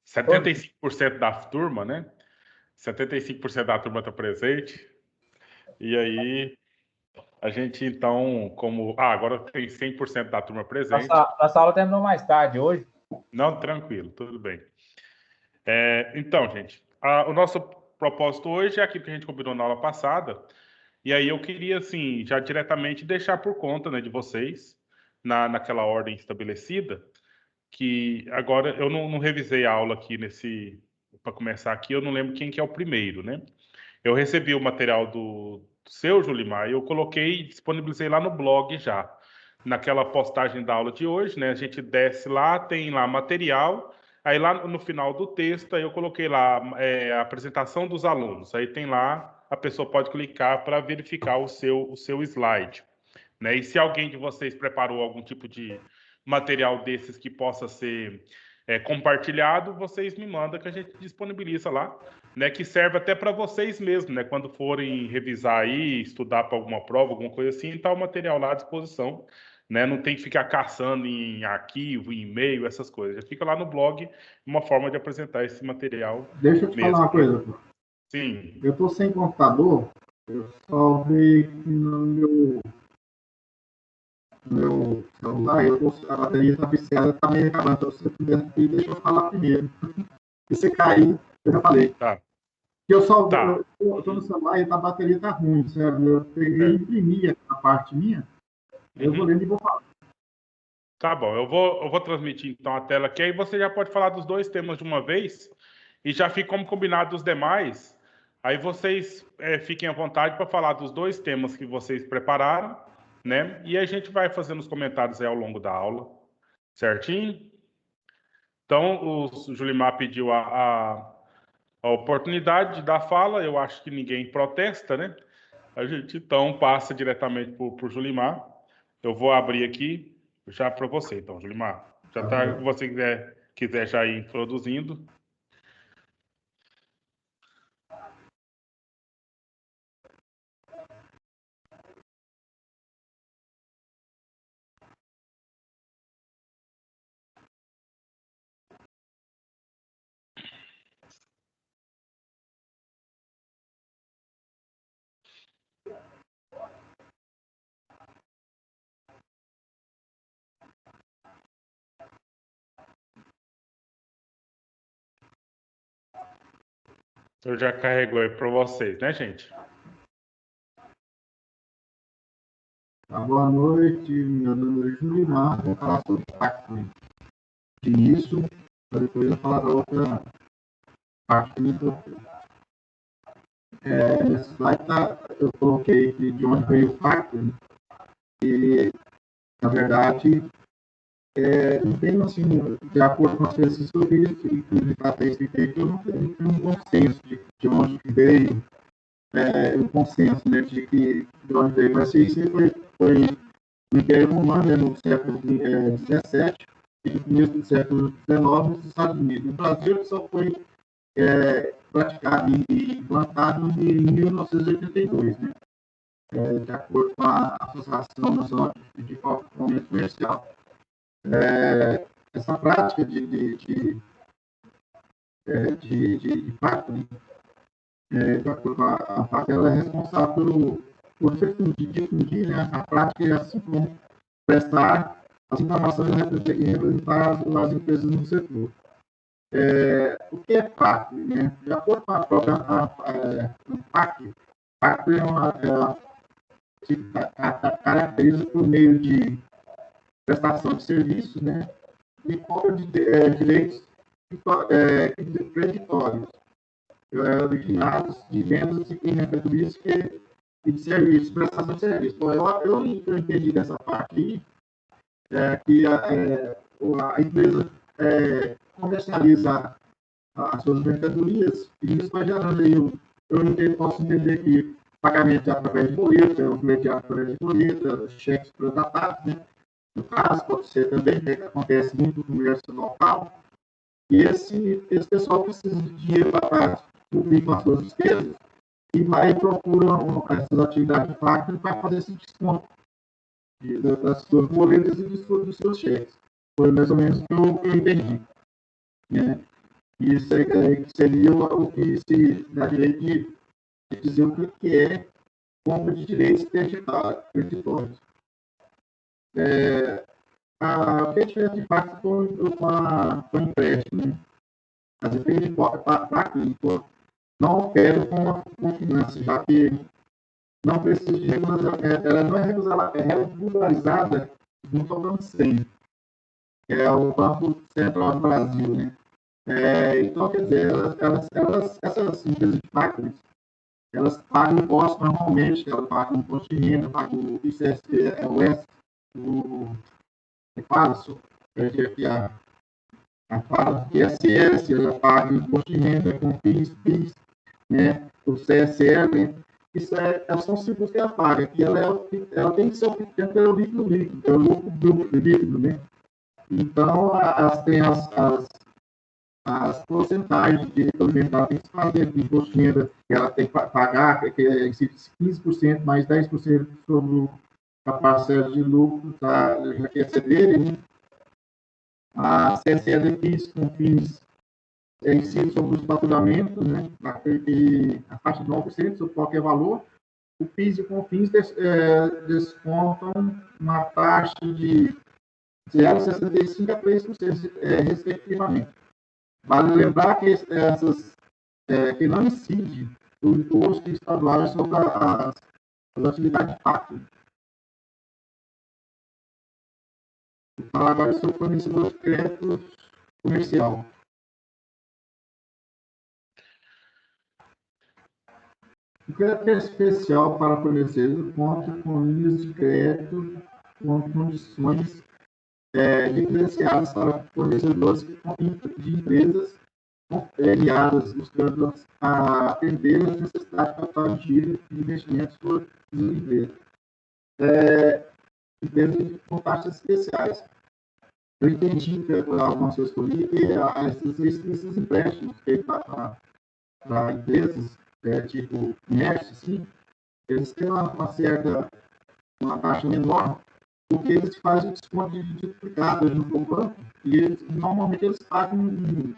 75% da turma, né? 75% da turma está presente. E aí, a gente, então, agora tem 100% da turma presente. Nossa aula terminou mais tarde hoje. Não, tranquilo, tudo bem. Então, gente, o nosso propósito hoje é aquilo que a gente combinou na aula passada. E aí eu queria, assim, já diretamente deixar por conta, né, de vocês, naquela ordem estabelecida, que agora eu não revisei a aula aqui para começar aqui, eu não lembro quem que é o primeiro, né? Eu recebi o material do seu, Julimar, e eu coloquei, disponibilizei lá no blog já, naquela postagem da aula de hoje, né? A gente desce lá, tem lá material, aí lá no final do texto, aí eu coloquei lá a apresentação dos alunos, aí tem lá, a pessoa pode clicar para verificar o seu slide, né? E se alguém de vocês preparou algum tipo de material desses que possa ser compartilhado, vocês me mandam que a gente disponibiliza lá, né? Que serve até para vocês mesmos, né? Quando forem revisar aí, estudar para alguma prova, alguma coisa assim, tá o material lá à disposição, né? Não tem que ficar caçando em arquivo, em e-mail, essas coisas. Já fica lá no blog uma forma de apresentar esse material. Deixa eu te falar uma coisa, pô. Sim. Eu tô sem computador, eu só vi no meu celular, a bateria está viciada, está meio acabando. Então, se você puder aqui, deixa eu falar primeiro. Se você cair, eu já falei. Tá. Eu tô no celular e a bateria está ruim, certo? Eu peguei e imprimi a parte minha, eu vou lendo e vou falar. Tá bom, eu vou transmitir então a tela aqui, aí você já pode falar dos dois temas de uma vez, e já fica como combinado os demais, aí vocês fiquem à vontade para falar dos dois temas que vocês prepararam, né? E a gente vai fazendo os comentários aí ao longo da aula, certinho? Então, o Julimar pediu a oportunidade de dar fala, eu acho que ninguém protesta, né? A gente então passa diretamente para o Julimar. Eu vou abrir aqui já para você, então, Julimar. Já está, se você quiser já ir introduzindo. Eu já carregou aí para vocês, né, gente? Boa noite, meu nome é Julimar, vou falar sobre o pacto de início, para depois eu falar da outra parte que me tocou. Nesse slide eu coloquei de onde veio o pacto, e, na verdade, não tem, assim, de acordo com as pesquisas que eu vi, que até expliquei, que eu não tenho um consenso de onde veio, o consenso, né, de onde veio, mas isso foi no Império Romano, né, no século XVII e no começo do século XIX nos Estados Unidos. No Brasil, só foi praticado e implantado em 1982, né, de acordo com a Associação Nacional de Fomento Comercial. Essa prática de pacto, de acordo com a pacto, ela é responsável por difundir, né, a prática e assim como prestar as informações e representar as empresas no setor. O que é pacto? Né? De acordo com a própria pacto se caracteriza por meio de prestação de serviços, né, e compra de direitos creditórios, originados de vendas e mercadorias e de serviços, prestação de serviços. Bom, eu entendi dessa parte aí, que a empresa comercializa as suas mercadorias e isso vai gerando aí, eu posso entender que pagamento através de boleto, através de boleto, cheques pré-datados, né? No caso, pode ser também, que acontece muito no comércio local, e esse pessoal precisa de dinheiro para cobrir com as suas despesas, e vai e procura essas atividades de pacto para fazer esse desconto das suas boletas e dos seus cheques. Foi mais ou menos o que eu entendi. Né? Isso aí seria o que se dá direito de dizer o que é compra de direitos creditórios. A diferença de pacto com a empréstimo, né? As empresas de pacto não operam com finanças, já que não precisa de regularizar, ela não é regularizada no Tobancem, que é o Banco Central do Brasil, né? Então, quer dizer, essas empresas de pacto, elas pagam impostos normalmente, elas pagam imposto de renda, pagam o ICS, o S, o FASO, a FASO, ISS, ela paga imposto de renda, com PIS, né? O CSL, isso são os tributos que ela paga, que ela tem que ser obtida pelo líquido, pelo lucro líquido, né? Então, tem as porcentagens de alimentar tem que se fazer de imposto de renda, que ela tem que pagar, que é 15% mais 10% sobre a parcela de lucro, tá, já que é ceder, né? A CSL PIS com fins incide sobre os faturamentos, né? A parte de 9% sobre qualquer valor. O PIS e o COFINS descontam uma taxa de 0,65% a 3%, respectivamente. Vale lembrar que não incide o imposto estadual sobre as atividades de pacto. Vou falar agora sobre fornecedor de crédito comercial. O crédito é especial para fornecedores conta com linhas de crédito com condições diferenciadas para fornecedores de empresas ligadas, buscando atender as necessidades de capital de giro de investimentos por empresas. Empresas com taxas especiais. Eu entendi que algumas coisas que eu li, que esses empréstimos feitos para empresas, tipo comércio, assim, eles têm uma taxa menor, porque eles fazem desconto de duplicado no banco, e normalmente eles pagam um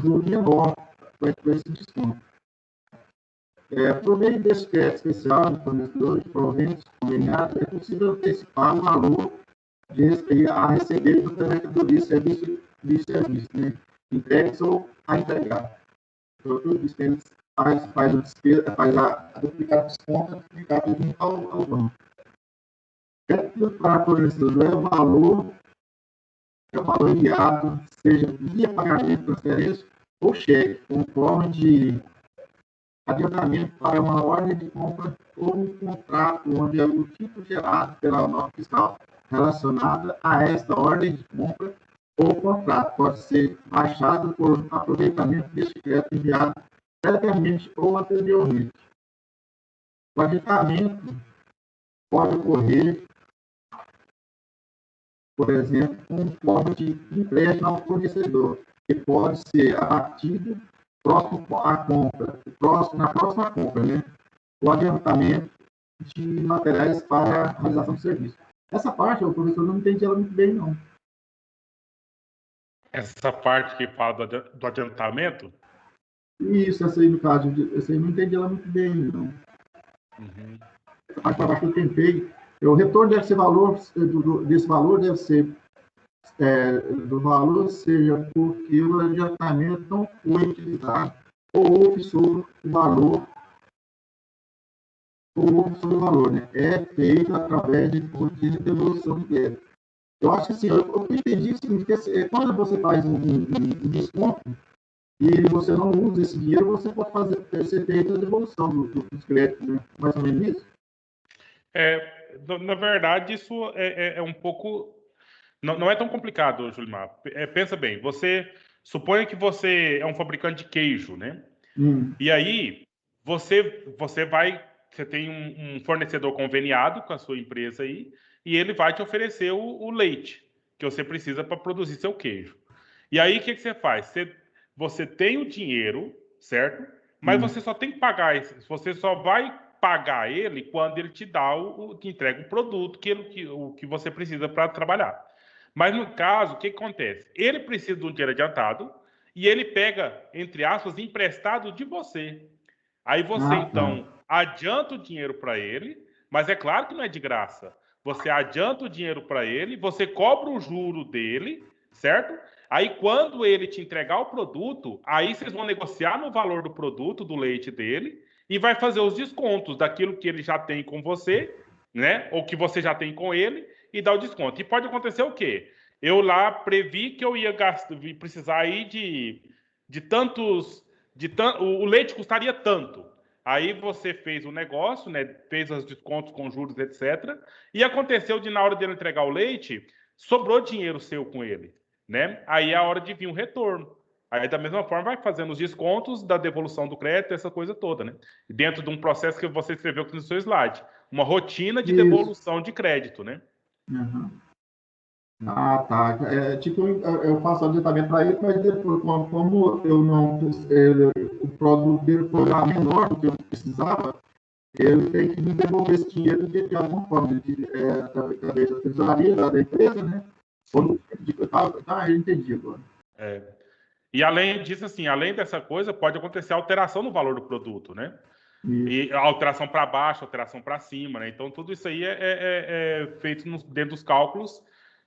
juro menor para esse desconto. Por meio desse crédito especial de fornecedor de proventos conveniados, é possível antecipar o valor a receber do fornecedor de serviço, né? Entregues ou a entregar. Então, tudo isso eles faz a duplicado desconto, duplicado ao banco. Crédito para fornecedor é o valor enviado, seja via pagamento, transferência ou cheque, com forma de adiantamento para uma ordem de compra ou um contrato onde o tipo gerado pela nota fiscal relacionada a esta ordem de compra ou contrato pode ser baixado por aproveitamento deste crédito enviado previamente ou anteriormente. O adiantamento pode ocorrer, por exemplo, com forma de empréstimo ao fornecedor, que pode ser abatido próximo à compra, na próxima compra, né? O adiantamento de materiais para a realização do serviço. Essa parte, o professor não entende ela muito bem, não. Essa parte que fala do adiantamento? Isso, essa aí, no caso, essa aí não entendi ela muito bem, não. Uhum. A parte para baixo que eu tentei, o retorno deve ser desse valor deve ser do valor, seja porque o adiantamento não foi utilizado ou houve sobre o valor, né? É feito através de devolução de crédito. Eu acho que assim, eu entendi o seguinte, que quando você faz um desconto e você não usa esse dinheiro, você pode ser feita a devolução dos créditos, né? Mais ou menos isso? Na verdade, isso é um pouco... Não é tão complicado, Julimar. Pensa bem, suponha que você é um fabricante de queijo, né? E aí, você tem um fornecedor conveniado com a sua empresa aí, e ele vai te oferecer o leite que você precisa para produzir seu queijo. E aí, o que você faz? Você tem o dinheiro, certo? Mas você só tem que pagar, você só vai pagar ele quando ele te dá te entrega o produto que você precisa para trabalhar. Mas no caso, o que acontece? Ele precisa de um dinheiro adiantado e ele pega, entre aspas, emprestado de você. Aí você, então, adianta o dinheiro para ele, mas é claro que não é de graça. Você adianta o dinheiro para ele, você cobra o juro dele, certo? Aí, quando ele te entregar o produto, aí vocês vão negociar no valor do produto, do leite dele, e vai fazer os descontos daquilo que ele já tem com você, né? Ou que você já tem com ele, e dar o desconto. E pode acontecer o quê? Eu lá previ que eu ia precisar aí de tantos... o leite custaria tanto. Aí você fez o negócio, né? Fez os descontos com juros, etc. E aconteceu de, na hora dele entregar o leite, sobrou dinheiro seu com ele, né? Aí é a hora de vir um retorno. Aí, da mesma forma, vai fazendo os descontos da devolução do crédito, essa coisa toda, né? Dentro de um processo que você escreveu aqui no seu slide. Uma rotina de devolução de crédito, né? Uhum. Ah, tá. Tipo, eu faço adiantamento para ele, mas depois, como eu não, o produto dele foi lá menor do que eu precisava, ele tem que me devolver esse dinheiro de alguma forma, através da tesouraria da empresa, né? Eu entendi agora. E além disso, assim, além dessa coisa, pode acontecer alteração no valor do produto, né? E alteração para baixo, alteração para cima, né? Então, tudo isso aí é feito dentro dos cálculos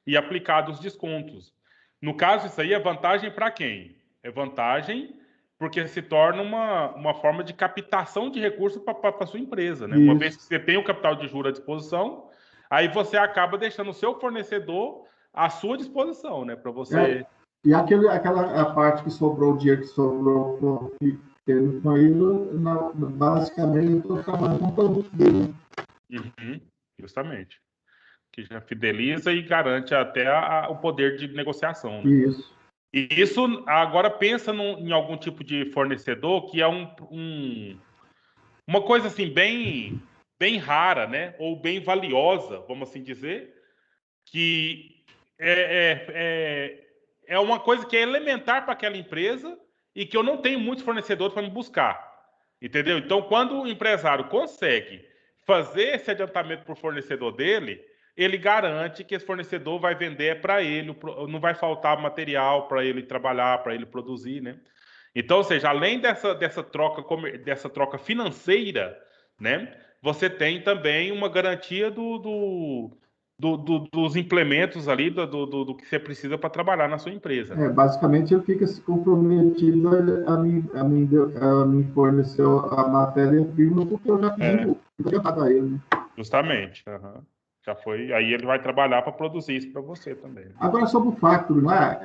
e aplicado os descontos. No caso, isso aí é vantagem para quem? É vantagem porque se torna uma forma de captação de recursos para a sua empresa, né? Uma vez que você tem o capital de juros à disposição, aí você acaba deixando o seu fornecedor à sua disposição, né? Para você... E aquela parte que sobrou, o dia que sobrou, com ele, basicamente, eu estou trabalhando com o produto dele. Justamente. Que já fideliza e garante até o poder de negociação, né? Isso. E isso, agora pensa em algum tipo de fornecedor que é uma coisa assim bem rara, né? Ou bem valiosa, vamos assim dizer, que é uma coisa que é elementar para aquela empresa e que eu não tenho muitos fornecedores para me buscar, entendeu? Então, quando o empresário consegue fazer esse adiantamento para o fornecedor dele, ele garante que esse fornecedor vai vender para ele, não vai faltar material para ele trabalhar, para ele produzir, né? Então, ou seja, além dessa troca financeira, né, você tem também uma garantia dos implementos ali, do que você precisa para trabalhar na sua empresa. Basicamente, ele fica se comprometido a me fornecer a matéria-prima, porque eu já tinha dado a ele. Né? Justamente. Uhum. Já foi. Aí ele vai trabalhar para produzir isso para você também. Né? Agora, sobre o factoring lá,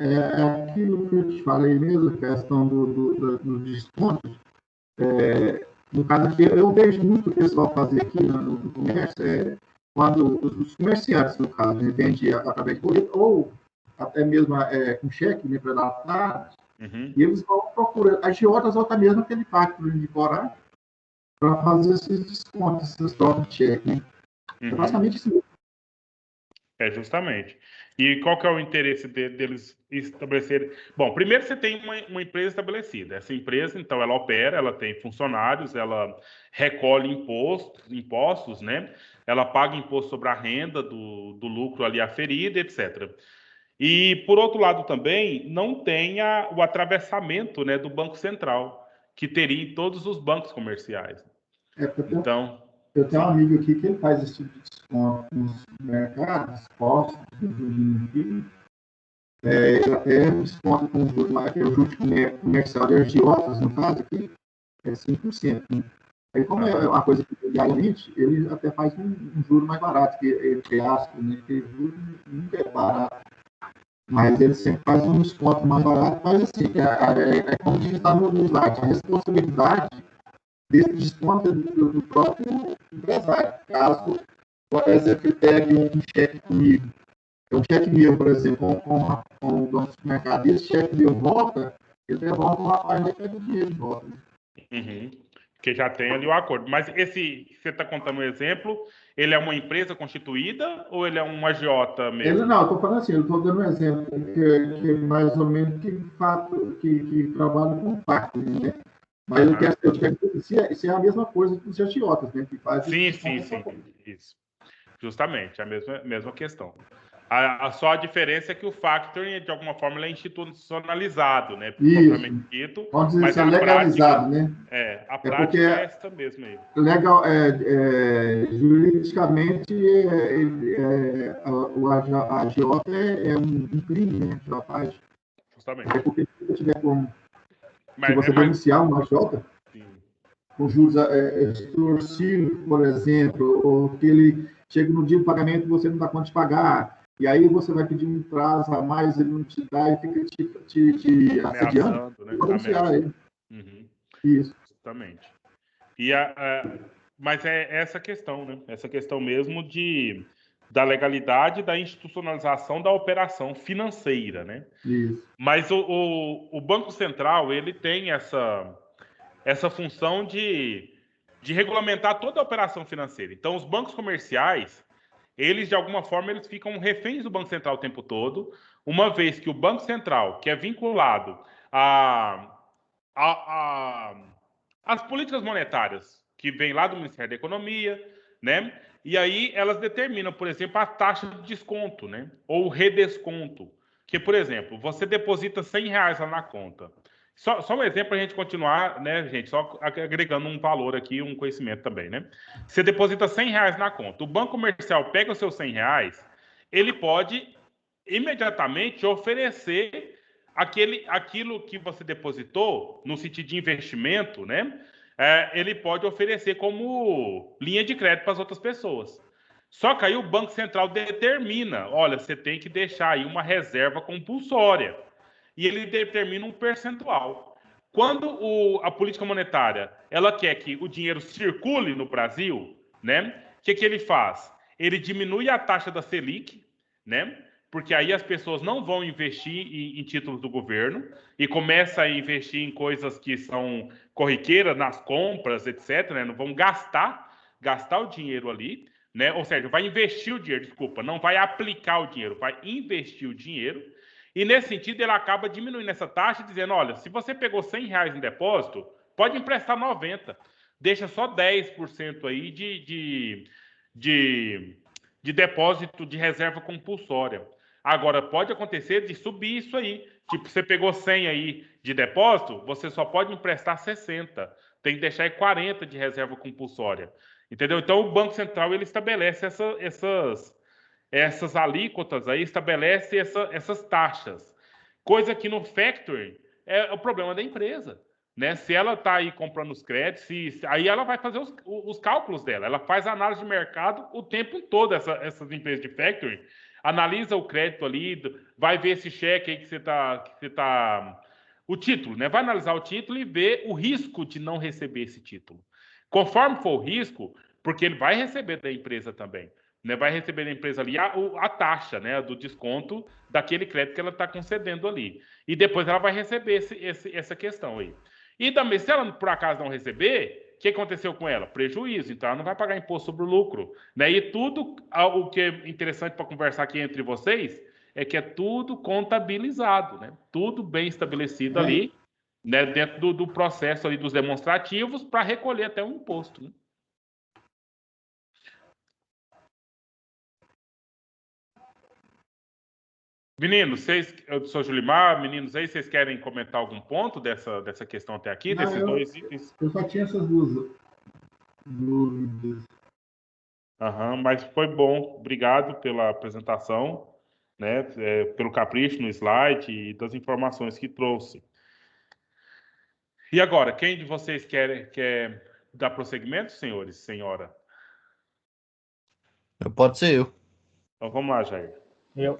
aquilo que eu te falei mesmo, a questão dos descontos. No caso aqui, eu vejo muito o pessoal fazer aqui no comércio, quando os comerciantes, no caso, vendem através de boleto, ou até mesmo com cheque, né, para dar, e eles vão procurar, a agiotas ou até mesmo aquele factoring de Corá, para fazer esses descontos, essas trocas de cheque. Né? É basicamente isso mesmo. Justamente. E qual que é o interesse deles estabelecerem? Bom, primeiro você tem uma empresa estabelecida. Essa empresa, então, ela opera, ela tem funcionários, ela recolhe impostos, né? Ela paga imposto sobre a renda do lucro ali aferido, etc. E, por outro lado, também não tem o atravessamento, né, do Banco Central, que teria em todos os bancos comerciais. Então... Eu tenho um amigo aqui que ele faz esse tipo de desconto nos mercados, postos, ele até desconta com o juro comercial de agiotas, no caso aqui, é 5%. Né? Aí, como é uma coisa que diariamente, ele até faz um juro mais barato, que entre aspas, né? Porque o juro nunca é barato. Mas ele sempre faz um desconto mais barato, mas assim, como diz lá no slide, a responsabilidade desse desconto do próprio empresário. Caso, por exemplo, ele pegue um cheque comigo, um cheque meu, por exemplo, com o dono do supermercado, e esse cheque meu volta, ele devolve uma parte e pega o dinheiro de volta. Porque já tem ali o acordo. Mas esse, você está contando um exemplo, ele é uma empresa constituída ou ele é um agiota mesmo? Não, eu estou falando assim, eu estou dando um exemplo, que mais ou menos que trabalha com pacto, né? Mas eu quero dizer se é a mesma coisa que os agiotas, né? Que faz sim. Isso. Justamente, a mesma questão. Só a diferença é que o factoring, de alguma forma, ele é institucionalizado, né? Isso. Propriamente dito. Vamos dizer Mas assim, a legalizado, prática, né? a É porque prática é essa mesmo aí. legal, juridicamente, o agiota é um crime, né? Que ela faz. Justamente. É porque se você tiver como, se Mas, você denunciar um agiota, sim. com juros extorsivos, por exemplo, ou que ele chega no dia do pagamento e você não dá conta de pagar, e aí você vai pedir um prazo a mais, ele não te dá e fica te assediando, Ameaçando, né? pode denunciar ele. Uhum. Isso. Justamente. Mas é essa questão, né? Essa questão mesmo da legalidade e da institucionalização da operação financeira, né? Isso. Mas o Banco Central, ele tem essa função de regulamentar toda a operação financeira. Então, os bancos comerciais, eles, de alguma forma, eles ficam reféns do Banco Central o tempo todo, uma vez que o Banco Central, que é vinculado às políticas monetárias, que vem lá do Ministério da Economia, né? E aí elas determinam, por exemplo, a taxa de desconto, né? Ou redesconto. Que, por exemplo, você deposita R$ 100 lá na conta. Só um exemplo para a gente continuar, né, gente? Só agregando um valor aqui, um conhecimento também, né? Você deposita R$ 100 na conta. O banco comercial pega os seus R$ 100, ele pode imediatamente oferecer aquilo que você depositou no sentido de investimento, né? Ele pode oferecer como linha de crédito para as outras pessoas. Só que aí o Banco Central determina, olha, você tem que deixar aí uma reserva compulsória. E ele determina um percentual. Quando a política monetária ela quer que o dinheiro circule no Brasil, né? O que ele faz? Ele diminui a taxa da Selic, né? Porque aí as pessoas não vão investir em títulos do governo e começa a investir em coisas que são corriqueiras, nas compras, etc. Né? Não vão gastar o dinheiro ali, né? Ou seja, vai investir o dinheiro, desculpa, não vai aplicar o dinheiro, vai investir o dinheiro. E nesse sentido, ele acaba diminuindo essa taxa, dizendo: olha, se você pegou R$ 100 em depósito, pode emprestar 90, deixa só 10% aí de depósito de reserva compulsória. Agora, pode acontecer de subir isso aí. Tipo, você pegou 100 aí de depósito, você só pode emprestar 60. Tem que deixar aí 40 de reserva compulsória. Entendeu? Então, o Banco Central ele estabelece essas alíquotas aí, estabelece essas taxas. Coisa que no factoring é o problema da empresa. Né? Se ela está aí comprando os créditos, aí ela vai fazer os cálculos dela. Ela faz análise de mercado o tempo todo, essas empresas de factoring. Analisa o crédito ali, vai ver esse cheque aí que você tá. O título, né? Vai analisar o título e ver o risco de não receber esse título. Conforme for o risco, porque ele vai receber da empresa também. Né, vai receber da empresa ali a taxa, né, do desconto daquele crédito que ela está concedendo ali. E depois ela vai receber essa questão aí. E também, se ela por acaso não receber, o que aconteceu com ela? Prejuízo. Então ela não vai pagar imposto sobre o lucro. Né? E tudo, o que é interessante para conversar aqui entre vocês, é que é tudo contabilizado, né? Tudo bem estabelecido ali, né, dentro do processo ali dos demonstrativos para recolher até o imposto. Né? Meninos, eu sou Julimar, meninos aí, vocês querem comentar algum ponto dessa questão até aqui, Não, desses dois itens? Eu só tinha essas duas dúvidas. Mas foi bom, obrigado pela apresentação, né, pelo capricho no slide e das informações que trouxe. E agora, quem de vocês quer dar prosseguimento, senhores, senhora? Pode ser eu. Então vamos lá, Jair. Eu.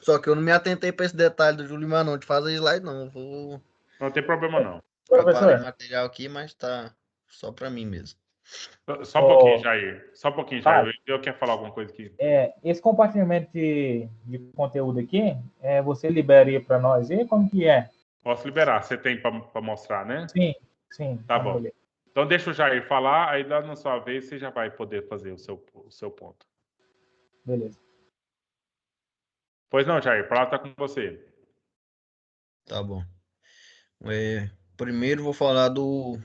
Só que eu não me atentei para esse detalhe do Julimar, não, de fazer slide, não. Não tem problema, não. Preparei Professor. material aqui, mas tá só para mim mesmo. Só um pouquinho, Jair. Só um pouquinho, Jair. Eu quero falar alguma coisa aqui. Esse compartilhamento de conteúdo aqui, você liberaria para nós aí? Como que é? Posso liberar. Você tem para mostrar, né? Sim. Tá bom. Então deixa o Jair falar, aí na sua vez você já vai poder fazer o seu ponto. Beleza. Pois não, Jair, a palavra está com você. Tá bom. Primeiro vou falar do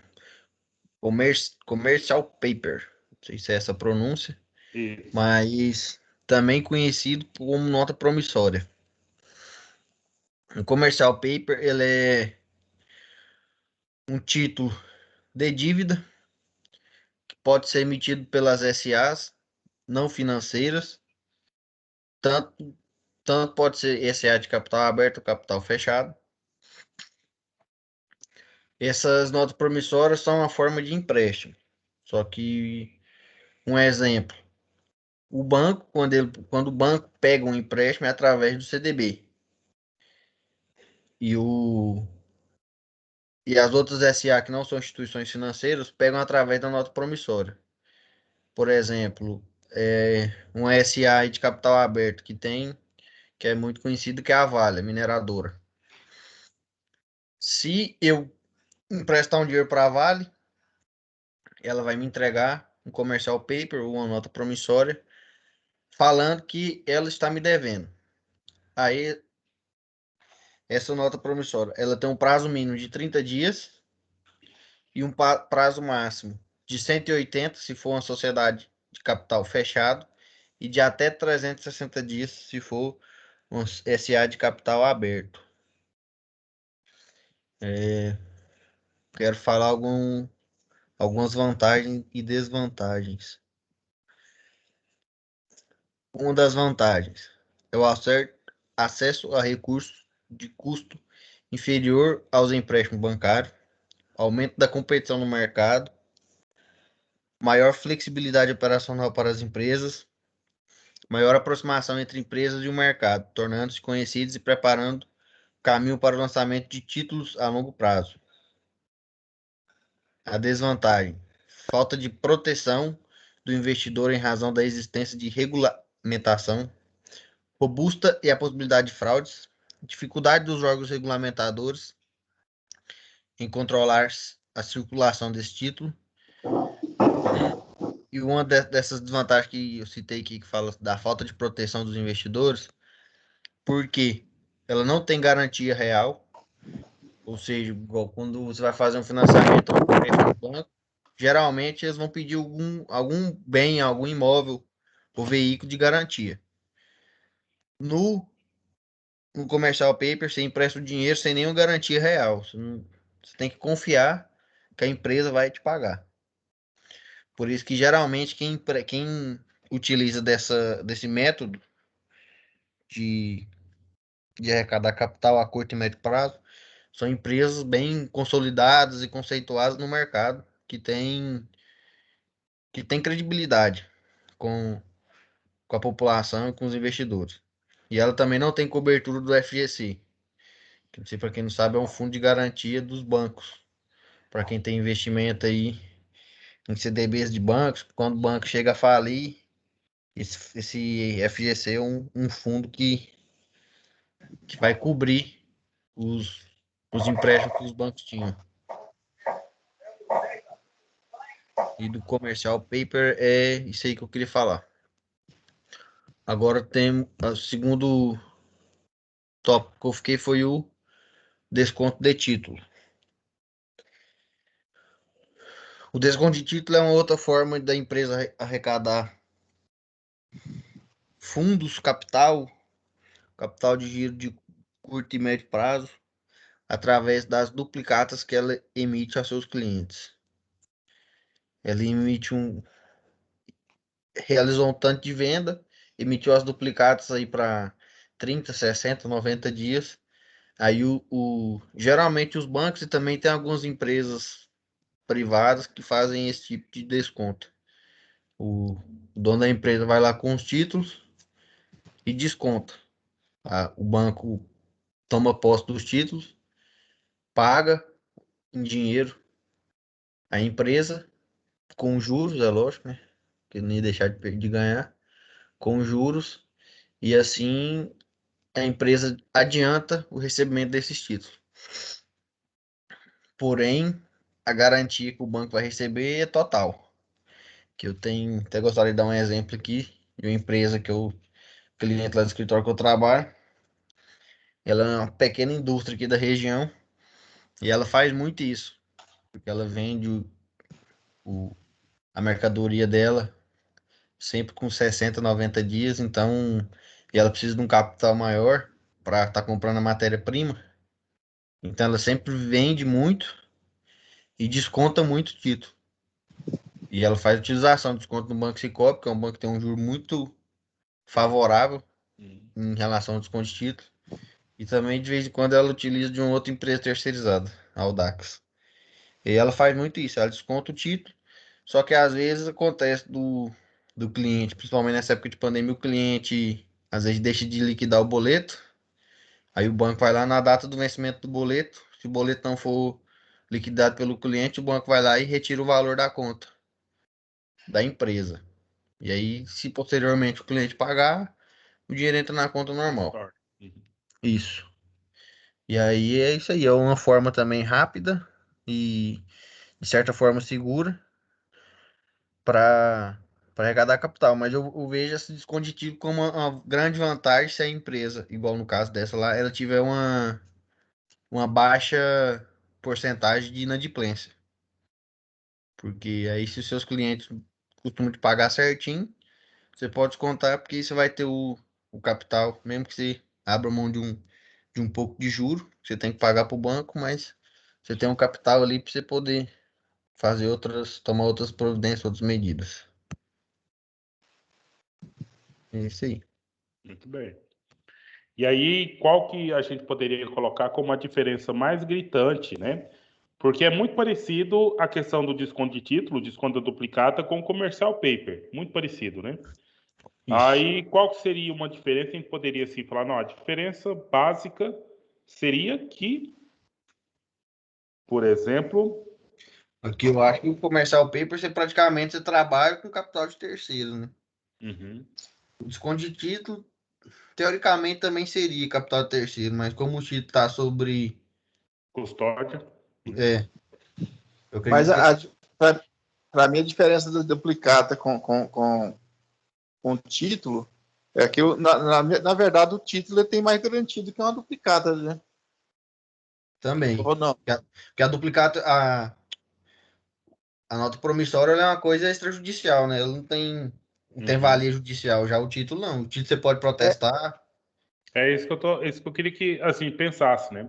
commercial paper. Não sei se é essa a pronúncia. Isso. mas também conhecido como nota promissória. O commercial paper, ele é um título de dívida que pode ser emitido pelas SAs não financeiras, tanto pode ser SA de capital aberto ou capital fechado. Essas notas promissórias são uma forma de empréstimo. Só que, um exemplo, o banco, quando o banco pega um empréstimo, é através do CDB. E as outras SA que não são instituições financeiras pegam através da nota promissória. Por exemplo, uma SA de capital aberto que é muito conhecido, que é a Vale, a mineradora. Se eu emprestar um dinheiro para a Vale, ela vai me entregar um comercial paper ou uma nota promissória falando que ela está me devendo. Aí, essa nota promissória, ela tem um prazo mínimo de 30 dias e um prazo máximo de 180 se for uma sociedade de capital fechado e de até 360 dias se for um SA de capital aberto. Quero falar algumas vantagens e desvantagens. Uma das vantagens é o acesso a recursos de custo inferior aos empréstimos bancários, aumento da competição no mercado, maior flexibilidade operacional para as empresas, maior aproximação entre empresas e o mercado, tornando-se conhecidos e preparando caminho para o lançamento de títulos a longo prazo. A desvantagem: falta de proteção do investidor em razão da existência de regulamentação robusta e a possibilidade de fraudes, dificuldade dos órgãos regulamentadores em controlar a circulação desse título. E uma dessas desvantagens que eu citei aqui, que fala da falta de proteção dos investidores, porque ela não tem garantia real, ou seja, igual quando você vai fazer um financiamento no banco, geralmente eles vão pedir algum bem, algum imóvel ou veículo de garantia. No comercial paper, você empresta o dinheiro sem nenhuma garantia real. Você tem que confiar que a empresa vai te pagar. Por isso que geralmente quem utiliza desse método de, de arrecadar capital a curto e médio prazo são empresas bem consolidadas e conceituadas no mercado, que tem credibilidade com a população e com os investidores. E ela também não tem cobertura do FGC, que, não sei, para quem não sabe, é um fundo de garantia dos bancos. Para quem tem investimento aí em CDBs de bancos, quando o banco chega a falir, esse FGC é um fundo que vai cobrir os empréstimos que os bancos tinham. E do comercial paper é isso aí que eu queria falar. Agora tem o segundo tópico que eu fiquei foi o desconto de título. O desconto de título é uma outra forma da empresa arrecadar fundos, capital de giro de curto e médio prazo, através das duplicatas que ela emite a seus clientes. Ela realizou um tanto de venda, emitiu as duplicatas aí para 30, 60, 90 dias. Aí geralmente os bancos e também tem algumas empresas privadas que fazem esse tipo de desconto. O dono da empresa vai lá com os títulos e desconta. O banco toma posse dos títulos, paga em dinheiro a empresa, com juros, é lógico, né? Que nem deixar de ganhar, com juros, e assim a empresa adianta o recebimento desses títulos. Porém, a garantia que o banco vai receber é total. Que eu tenho, até gostaria de dar um exemplo aqui de uma empresa cliente lá do escritório que eu trabalho. Ela é uma pequena indústria aqui da região e ela faz muito isso, porque ela vende a mercadoria dela sempre com 60, 90 dias, então, e ela precisa de um capital maior para estar comprando a matéria-prima, então ela sempre vende muito e desconta muito o título. E ela faz utilização de desconto no Banco Sicoob, que é um banco que tem um juro muito favorável em relação ao desconto de título. E também, de vez em quando, ela utiliza de uma outra empresa terceirizada, a Audax. E ela faz muito isso, ela desconta o título, só que às vezes acontece do cliente, principalmente nessa época de pandemia, o cliente às vezes deixa de liquidar o boleto, aí o banco vai lá na data do vencimento do boleto, se o boleto não for liquidado pelo cliente, o banco vai lá e retira o valor da conta da empresa. E aí, se posteriormente o cliente pagar, o dinheiro entra na conta normal. Isso. E aí é isso aí, é uma forma também rápida e de certa forma segura para arrecadar capital, mas eu vejo esse desconto como uma grande vantagem se a empresa, igual no caso dessa lá, ela tiver uma baixa porcentagem de inadimplência. Porque aí se os seus clientes costumam te pagar certinho, você pode descontar porque você vai ter o capital, mesmo que você abra mão de um pouco de juro, você tem que pagar para o banco, mas você tem um capital ali para você poder fazer tomar outras providências, outras medidas. É isso aí. Muito bem. E aí, qual que a gente poderia colocar como a diferença mais gritante, né? Porque é muito parecido a questão do desconto de título, desconto da duplicata, com o comercial paper. Muito parecido, né? Isso. Aí, qual que seria uma diferença? A gente poderia, assim, falar, não, a diferença básica seria que, por exemplo... Aqui eu acho que o comercial paper você trabalha com capital de terceiro, né? Uhum. O desconto de título, teoricamente, também seria capital de terceiro, mas como o título está sobre. Custódia. É, eu Mas acredito que. para mim a diferença da duplicata com o título é que, na verdade, o título ele tem mais garantia do que uma duplicata, né? Também. Ou não? Porque a duplicata, a nota promissória ela é uma coisa extrajudicial, né? Ela não tem Uhum. valia judicial. Já o título, não. O título você pode É, protestar. É isso que eu queria que, assim, pensasse, né?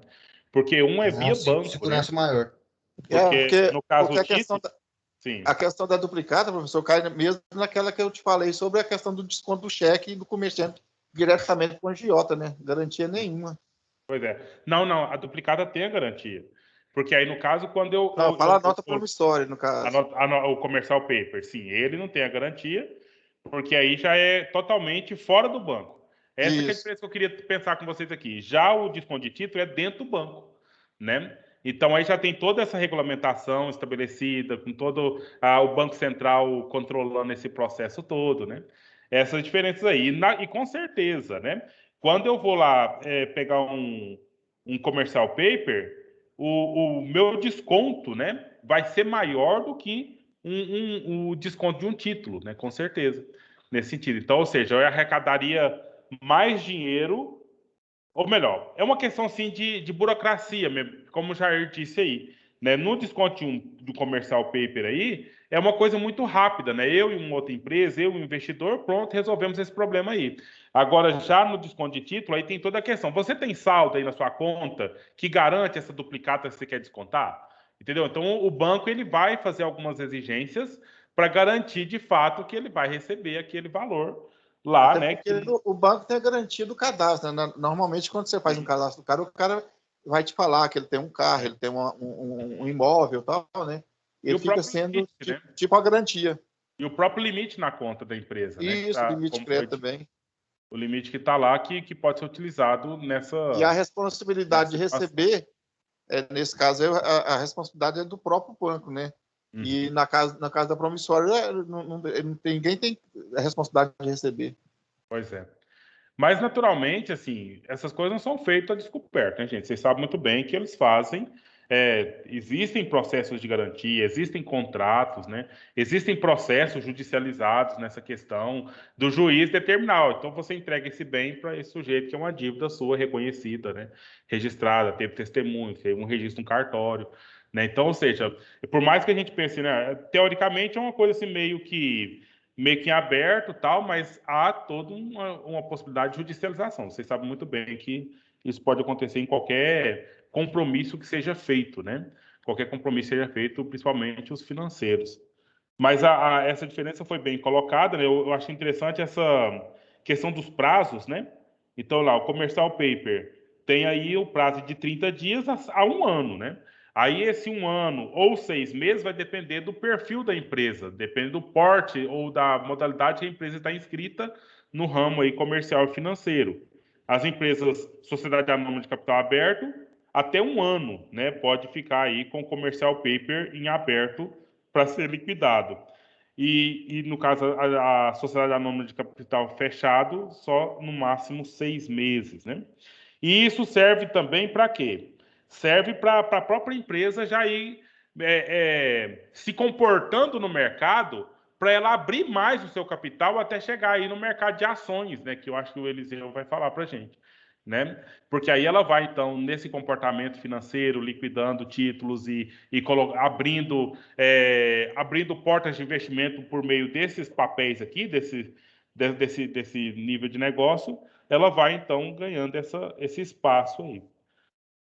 Porque um é É uma via banco, né? segurança maior. Porque, no caso, porque o título, sim. a questão da duplicata, professor, cai mesmo naquela que eu te falei sobre a questão do desconto do cheque do comerciante diretamente com o agiota, né? Garantia nenhuma. Pois é. Não, não, a duplicata tem a garantia. Porque aí, no caso, quando eu, Não, fala a nota promissória, no caso. o comercial paper, sim, ele não tem a garantia, porque aí já é totalmente fora do banco. Essa que é a Isso. diferença que eu queria pensar com vocês aqui. Já o desconto de título é dentro do banco, né? Então aí já tem toda essa regulamentação estabelecida, com todo o Banco Central controlando esse processo todo, né? Essas diferenças aí. E com certeza, né? Quando eu vou lá pegar um comercial paper, o meu desconto, né, vai ser maior do que o desconto de um título, né, com certeza, nesse sentido. Então, ou seja, eu arrecadaria mais dinheiro, ou melhor, é uma questão assim de burocracia mesmo, como o Jair disse aí, né? No desconto de um comercial paper aí, é uma coisa muito rápida, né? Eu e uma outra empresa, eu e um investidor, pronto, resolvemos esse problema aí. Agora, já no desconto de título, aí tem toda a questão. Você tem saldo aí na sua conta que garante essa duplicata que você quer descontar? Entendeu? Então, o banco ele vai fazer algumas exigências para garantir de fato que ele vai receber aquele valor lá, Até né? porque o banco tem a garantia do cadastro, né? Normalmente, quando você faz um cadastro do cara, o cara vai te falar que ele tem um carro, ele tem um imóvel e tal, né? E Ele o fica próprio sendo limite, né? tipo a garantia. E o próprio limite na conta da empresa, né? Que Isso, tá, limite de como foi crédito dito, também. o limite que está lá que pode ser utilizado E a nessa responsabilidade de situação. receber, nesse caso, a responsabilidade é do próprio banco, né? E Uhum. na casa da promissória, ninguém tem a responsabilidade de receber. Pois é. Mas, naturalmente, assim, essas coisas não são feitas a descoberto, né, gente? Vocês sabem muito bem que eles fazem. Existem processos de garantia, existem contratos, né? Existem processos judicializados nessa questão do juiz determinar. Então, você entrega esse bem para esse sujeito que é uma dívida sua reconhecida, né? Registrada, teve testemunho, teve um registro no cartório, né? Então, ou seja, por mais que a gente pense, né? Teoricamente é uma coisa assim meio que meio que em aberto, tal, mas há toda uma possibilidade de judicialização. Vocês sabem muito bem que isso pode acontecer em qualquer compromisso que seja feito, né? Qualquer compromisso seja feito, principalmente os financeiros. Mas essa diferença foi bem colocada, né? Eu achei interessante essa questão dos prazos, né? Então, lá, o Commercial Paper tem aí o prazo de 30 dias a 1 ano, né? Aí, esse 1 ano ou 6 meses vai depender do perfil da empresa, depende do porte ou da modalidade que a empresa está inscrita no ramo aí comercial e financeiro. As empresas, Sociedade Anônima de Capital Aberto, até 1 ano, né? Pode ficar aí com o Commercial Paper em aberto para ser liquidado. E no caso, a Sociedade Anônima de Capital Fechado, só no máximo 6 meses, né? E isso serve também para quê? Serve para a própria empresa já ir se comportando no mercado para ela abrir mais o seu capital até chegar aí no mercado de ações, né? Que eu acho que o Eliseu vai falar para a gente, né? Porque aí ela vai, então, nesse comportamento financeiro, liquidando títulos e abrindo portas de investimento por meio desses papéis aqui, desse nível de negócio, ela vai, então, ganhando esse espaço aí.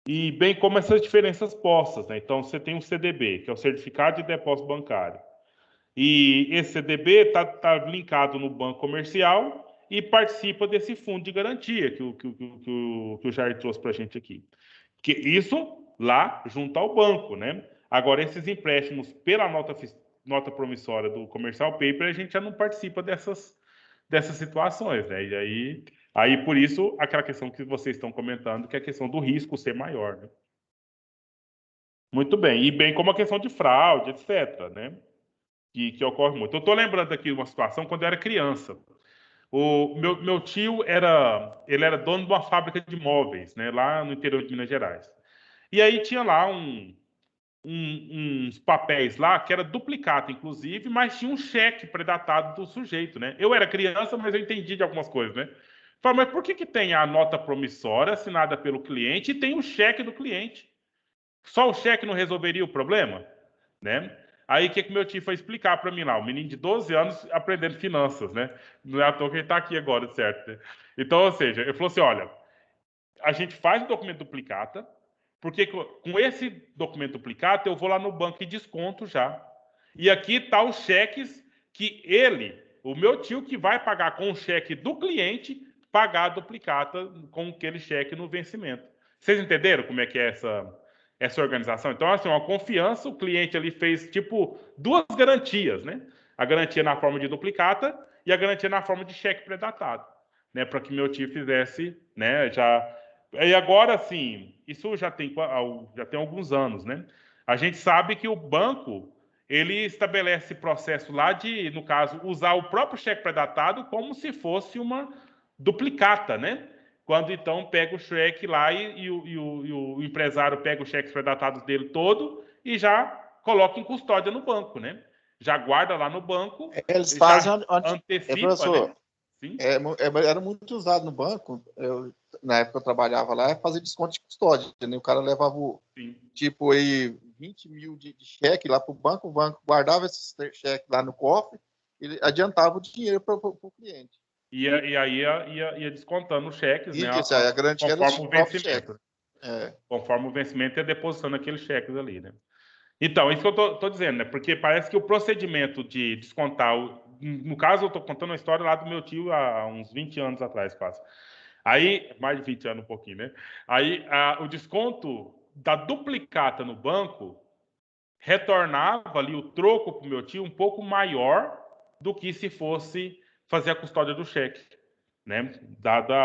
E bem como essas diferenças postas, né? Então, você tem o CDB, que é o Certificado de Depósito Bancário. E esse CDB está linkado no banco comercial e participa desse fundo de garantia que o Jair trouxe para a gente aqui. Que isso lá junto ao banco, né? Agora, esses empréstimos pela nota promissória do Commercial Paper, a gente já não participa dessas situações, né? E aí, por isso, aquela questão que vocês estão comentando, que é a questão do risco ser maior, né? Muito bem. E bem como a questão de fraude, etc., né? Que ocorre muito. Eu estou lembrando aqui uma situação quando eu era criança. O meu tio ele era dono de uma fábrica de móveis, né, lá no interior de Minas Gerais. E aí tinha lá uns papéis lá que era duplicata, inclusive, mas tinha um cheque predatado do sujeito, né? Eu era criança, mas eu entendi de algumas coisas, né? Falei, mas por que tem a nota promissória assinada pelo cliente e tem o cheque do cliente? Só o cheque não resolveria o problema, né? Aí o que meu tio foi explicar para mim lá, o menino de 12 anos aprendendo finanças, né? Não é à toa que ele está aqui agora, certo? Né? Então, ou seja, ele falou assim, olha, a gente faz o documento duplicata, porque com esse documento duplicata eu vou lá no banco e desconto já. E aqui está os cheques que o meu tio que vai pagar com o cheque do cliente, pagar a duplicata com aquele cheque no vencimento. Vocês entenderam como é que é essa organização? Então, assim, uma confiança, o cliente ali fez, tipo, 2 garantias, né? A garantia na forma de duplicata e a garantia na forma de cheque pré-datado, né? Para que meu tio fizesse, né? E agora, assim, isso já tem alguns anos, né? A gente sabe que o banco, ele estabelece processo lá de, no caso, usar o próprio cheque pré-datado como se fosse uma duplicata, né? Quando então pega o cheque lá e o empresário pega os cheques pré-datados dele todo e já coloca em custódia no banco, né? Já guarda lá no banco, Eles já fazem antecipa, professor, né? Sim. era muito usado no banco. Na época eu trabalhava lá, fazer desconto de custódia, né? O cara levava tipo aí 20 mil de cheque lá para o banco guardava esse cheque lá no cofre, ele adiantava o dinheiro para o cliente. E aí ia descontando os cheques, né? Isso, a garantia era Conforme o o próprio vencimento. cheque. Conforme o vencimento, ia depositando aqueles cheques ali, né? Então, isso que eu tô dizendo, né? Porque parece que o procedimento de descontar, no caso, eu tô contando uma história lá do meu tio há uns 20 anos atrás, quase. Aí, mais de 20 anos, um pouquinho, né? Aí, o desconto da duplicata no banco retornava ali o troco para o meu tio um pouco maior do que se fosse fazer a custódia do cheque, né? Dada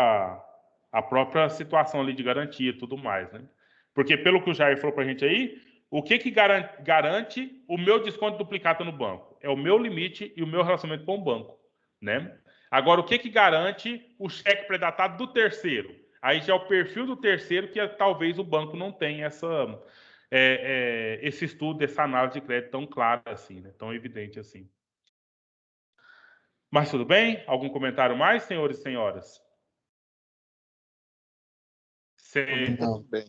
a própria situação ali de garantia e tudo mais, né? Porque pelo que o Jair falou para a gente aí, o que garante o meu desconto duplicata no banco? É o meu limite e o meu relacionamento com o banco, né? Agora, o que garante o cheque predatado do terceiro? Aí já é o perfil do terceiro que talvez o banco não tenha esse estudo, essa análise de crédito tão clara assim, né? Tão evidente assim. Mas tudo bem? Algum comentário mais, senhores e senhoras? Tudo bem.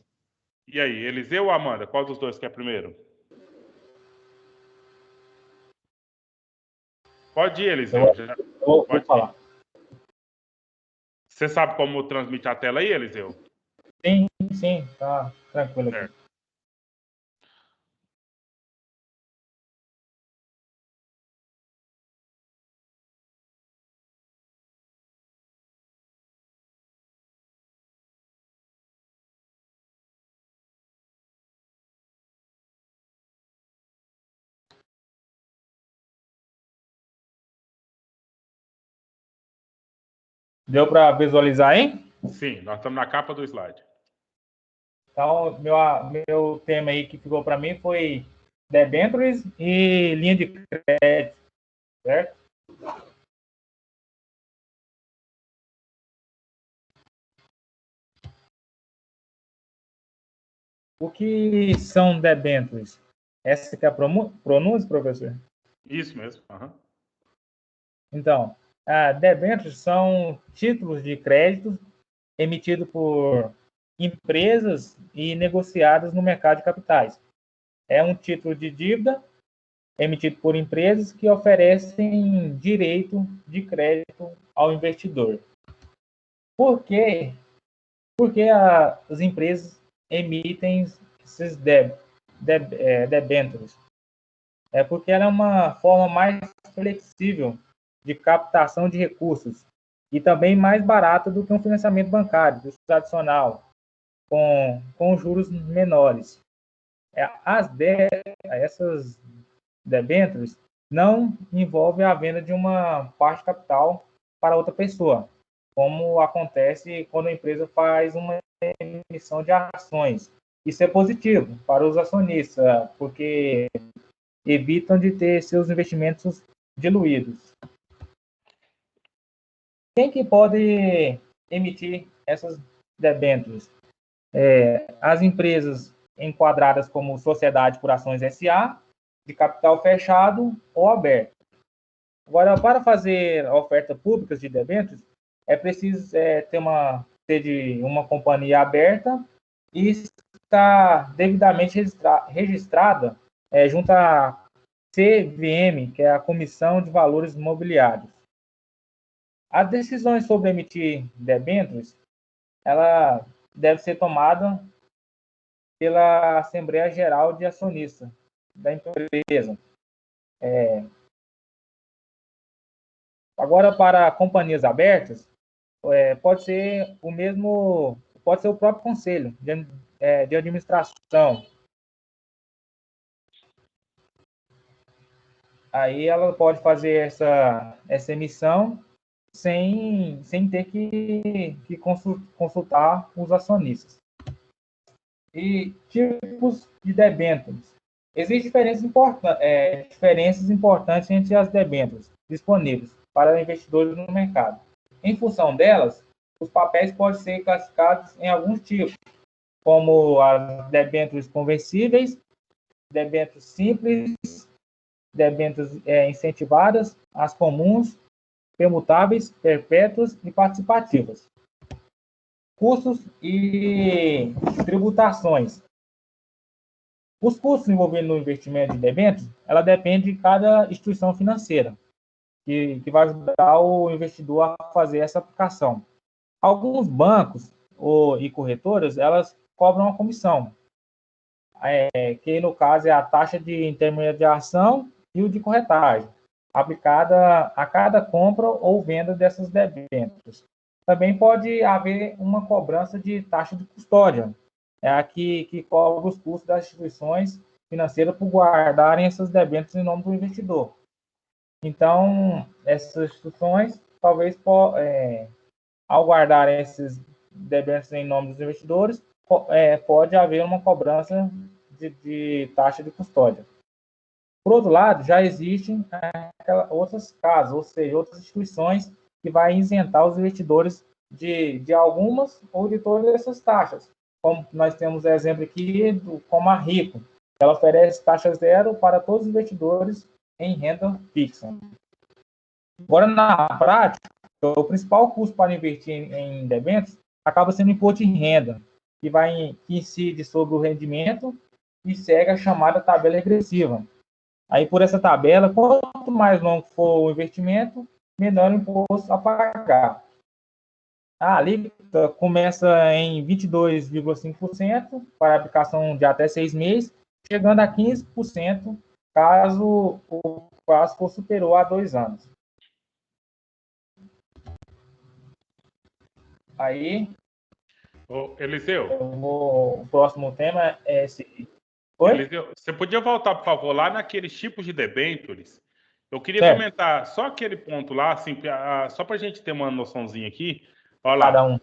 E aí, Eliseu ou Amanda? Qual dos dois quer primeiro? Pode ir, Eliseu. Vou falar. Você sabe como transmitir a tela aí, Eliseu? Sim, tá tranquilo aqui. Certo. Deu para visualizar aí? Sim, nós estamos na capa do slide. Então, meu tema aí que ficou para mim foi debêntures e linha de crédito, certo? O que são debêntures? Essa que é a pronúncia, professor? Isso mesmo. Uhum. Então, debêntures são títulos de crédito emitidos por empresas e negociados no mercado de capitais. É um título de dívida emitido por empresas que oferecem direito de crédito ao investidor. Por quê? Porque as empresas emitem esses debêntures? É porque ela é uma forma mais flexível de captação de recursos e também mais barata do que um financiamento bancário tradicional, com juros menores. Essas debêntures não envolvem a venda de uma parte de capital para outra pessoa, como acontece quando a empresa faz uma emissão de ações. Isso é positivo para os acionistas, porque evitam de ter seus investimentos diluídos. Quem que pode emitir essas debêntures? As empresas enquadradas como sociedade por ações SA, de capital fechado ou aberto. Agora, para fazer a oferta pública de debêntures, é preciso ter de uma companhia aberta e estar devidamente registrada junto à CVM, que é a Comissão de Valores Imobiliários. As decisões sobre emitir debêntures, ela deve ser tomada pela Assembleia Geral de Acionistas da empresa. Agora, para companhias abertas, pode ser o próprio conselho de administração. Aí ela pode fazer essa emissão sem ter que consultar os acionistas. E tipos de debêntures. Existem diferenças importantes entre as debêntures disponíveis para investidores no mercado. Em função delas, os papéis podem ser classificados em alguns tipos, como as debêntures conversíveis, debêntures simples, debêntures incentivadas, as comuns, permutáveis, perpétuas e participativas. Custos e tributações. Os custos envolvidos no investimento de debêntures, ela depende de cada instituição financeira, que vai ajudar o investidor a fazer essa aplicação. Alguns bancos e corretoras, elas cobram uma comissão, que no caso é a taxa de intermediação e o de corretagem, aplicada a cada compra ou venda dessas debêntures. Também pode haver uma cobrança de taxa de custódia, que cobra os custos das instituições financeiras por guardarem essas debêntures em nome do investidor. Então, essas instituições, talvez, ao guardarem esses debêntures em nome dos investidores, pode haver uma cobrança de taxa de custódia. Por outro lado, já existem outros casos, ou seja, outras instituições que vai isentar os investidores de algumas ou de todas essas taxas. Como nós temos exemplo aqui, como a Rico, ela oferece taxa zero para todos os investidores em renda fixa. Agora, na prática, o principal custo para investir em debêntures acaba sendo o imposto de renda, que incide sobre o rendimento e segue a chamada tabela regressiva. Aí, por essa tabela, quanto quanto mais longo for o investimento, menor o imposto a pagar. A alíquota começa em 22,5% para aplicação de até 6 meses, chegando a 15% caso o prazo for superior a 2 anos. Aí, Eliseu, o próximo tema é esse. Oi? Eliseu, você podia voltar, por favor, lá naqueles tipos de debêntures? Eu queria Certo. comentar só aquele ponto lá, assim, só para a gente ter uma noçãozinha aqui. Olha lá. Cada um.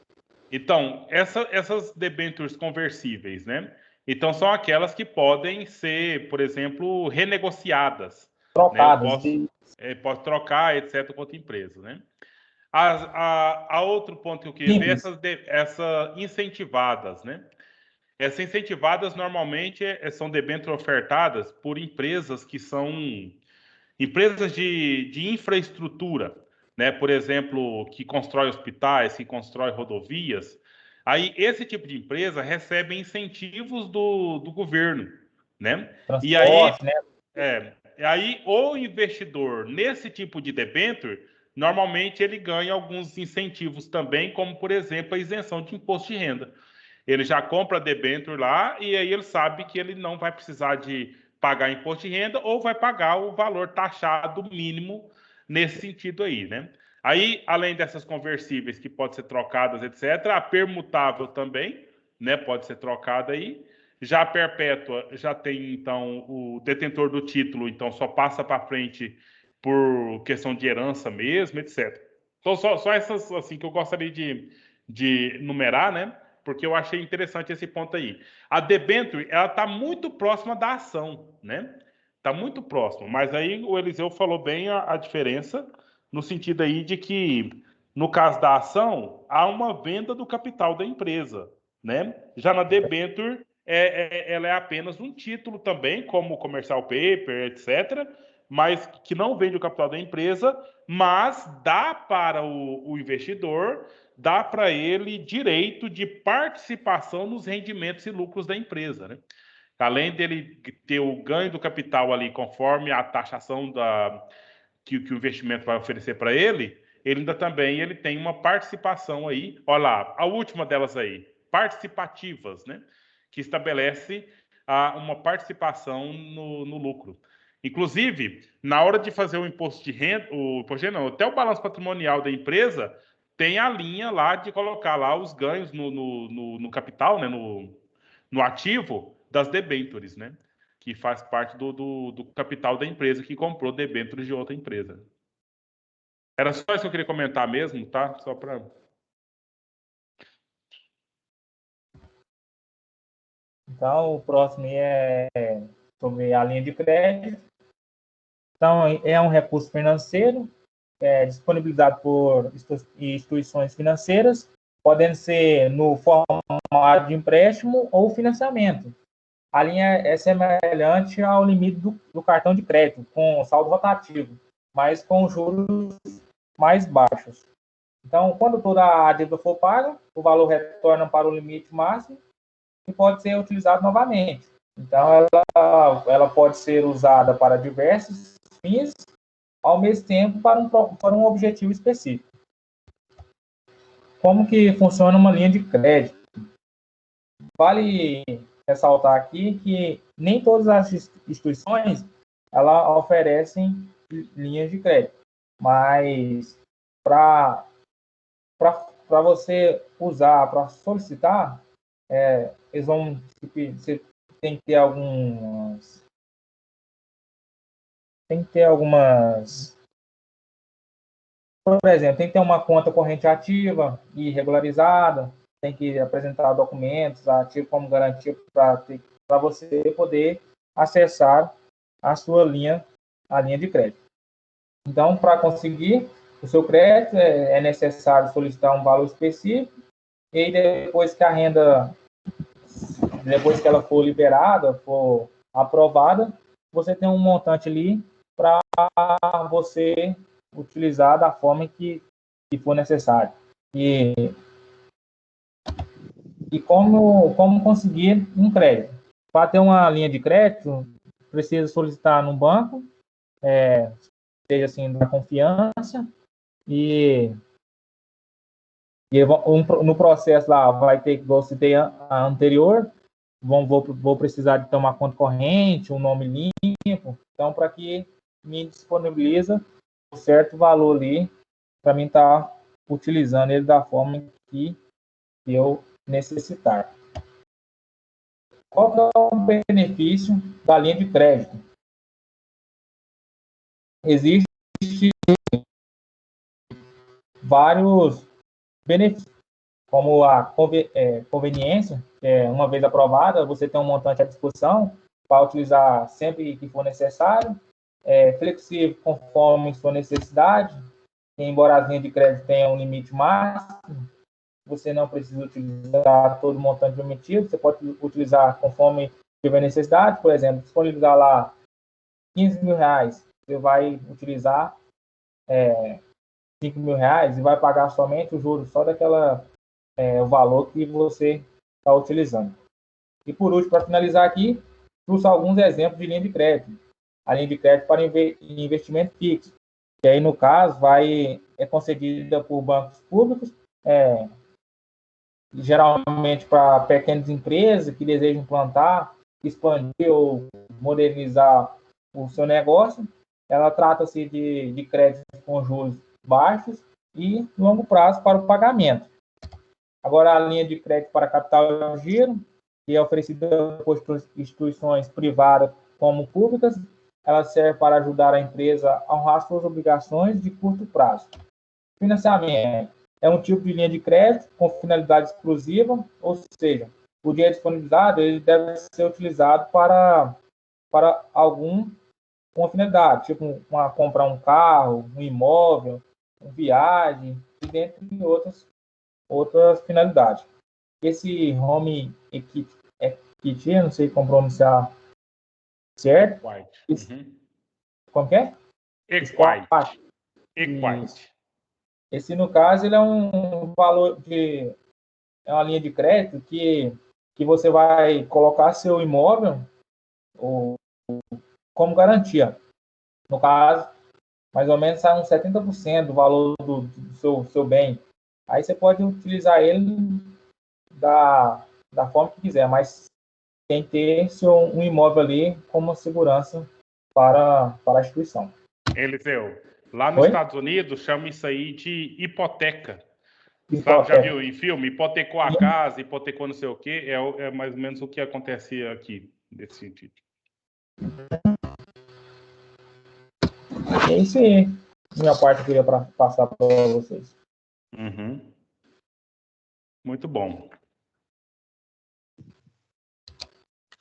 Então, essas debêntures conversíveis, né? Então, são aquelas que podem ser, por exemplo, renegociadas. Trocadas. Né? Posso trocar, etc., com outra empresa, né? A outro ponto que eu queria ver essas incentivadas, né? Essas incentivadas normalmente são debêntures ofertadas por empresas que são empresas de infraestrutura, né? Por exemplo, que constrói hospitais, que constrói rodovias. Aí esse tipo de empresa recebe incentivos do governo, né? E aí, Transporte, né? aí o investidor nesse tipo de debênture, normalmente ele ganha alguns incentivos também, como por exemplo a isenção de imposto de renda. Ele já compra debênture lá e aí ele sabe que ele não vai precisar de pagar imposto de renda ou vai pagar o valor taxado mínimo nesse sentido aí, né? Aí, além dessas conversíveis que podem ser trocadas, etc., a permutável também, né, pode ser trocada aí. Já a perpétua já tem, então, o detentor do título, então só passa para frente por questão de herança mesmo, etc. Então, só essas, assim, que eu gostaria de numerar, né? Porque eu achei interessante esse ponto aí. A debênture, ela está muito próxima da ação, né? Está muito próxima. Mas aí o Eliseu falou bem a diferença, no sentido aí de que, no caso da ação, há uma venda do capital da empresa, né? Já na debênture, ela é apenas um título também, como commercial paper, etc., mas que não vende o capital da empresa, mas dá para o investidor, dá para ele direito de participação nos rendimentos e lucros da empresa, né? Além dele ter o ganho do capital ali conforme a taxação que o investimento vai oferecer para ele, ele ainda também ele tem uma participação aí. Olha lá, a última delas aí, participativas, né? Que estabelece uma participação no lucro. Inclusive, na hora de fazer o imposto de renda, até o balanço patrimonial da empresa tem a linha lá de colocar lá os ganhos no capital, né? No ativo das debêntures, né? Que faz parte do capital da empresa que comprou debêntures de outra empresa. Era só isso que eu queria comentar mesmo, tá? Só para... Então, o próximo é sobre a linha de crédito. Então, é um recurso financeiro disponibilizado por instituições financeiras, podendo ser no formato de empréstimo ou financiamento. A linha é semelhante ao limite do cartão de crédito, com saldo rotativo, mas com juros mais baixos. Então, quando toda a dívida for paga, o valor retorna para o limite máximo e pode ser utilizado novamente. Então, ela pode ser usada para diversos fins, ao mesmo tempo para um objetivo específico. Como que funciona uma linha de crédito? Vale ressaltar aqui que nem todas as instituições ela oferecem linhas de crédito, mas para você usar, para solicitar, você tem que ter algumas, por exemplo, tem que ter uma conta corrente ativa e regularizada, tem que apresentar documentos ativos como garantia para você poder acessar a linha de crédito. Então, para conseguir o seu crédito, é necessário solicitar um valor específico e aí depois que ela for liberada, for aprovada, você tem um montante ali para você utilizar da forma que for necessário. E como conseguir um crédito? Para ter uma linha de crédito, precisa solicitar no banco, seja assim da confiança e no processo lá vai ter, igual eu citei a anterior, vou precisar de ter uma conta corrente, um nome limpo, então para que me disponibiliza um certo valor ali para mim estar utilizando ele da forma que eu necessitar. Qual que é o benefício da linha de crédito? Existem vários benefícios, como a conveniência, uma vez aprovada, você tem um montante à disposição para utilizar sempre que for necessário, flexível conforme sua necessidade, embora as linhas de crédito tenham um limite máximo, você não precisa utilizar todo o montante permitido, você pode utilizar conforme tiver necessidade, por exemplo, disponibilizar lá 15 mil reais, você vai utilizar 5 mil reais e vai pagar somente o juros só daquela o valor que você está utilizando. E por último, para finalizar aqui, trouxe alguns exemplos de linha de crédito. A linha de crédito para investimento fixo, que aí no caso é concedida por bancos públicos, geralmente para pequenas empresas que desejam implantar, expandir ou modernizar o seu negócio. Ela trata-se de créditos com juros baixos e longo prazo para o pagamento. Agora, a linha de crédito para capital giro, que é oferecida por instituições privadas como públicas, ela serve para ajudar a empresa a honrar suas obrigações de curto prazo. Financiamento é um tipo de linha de crédito com finalidade exclusiva, ou seja, o dinheiro disponibilizado ele deve ser utilizado para uma finalidade, tipo comprar um carro, um imóvel, uma viagem, e dentre outras finalidades. Esse home equity, não sei como pronunciar certo. Como que é? Equity. Esse, no caso, ele é um valor é uma linha de crédito que você vai colocar seu imóvel como garantia. No caso, mais ou menos sai uns 70% do valor do seu bem. Aí você pode utilizar ele da forma que quiser, mas tem que ter um imóvel ali como segurança para a instituição. Eliseu, lá nos Estados Unidos chama isso aí de hipoteca. Sabe, já viu em filme? Hipotecou a casa, hipotecou não sei o quê. É mais ou menos o que acontecia aqui, nesse sentido. É isso aí. Minha parte eu queria passar para vocês. Muito bom.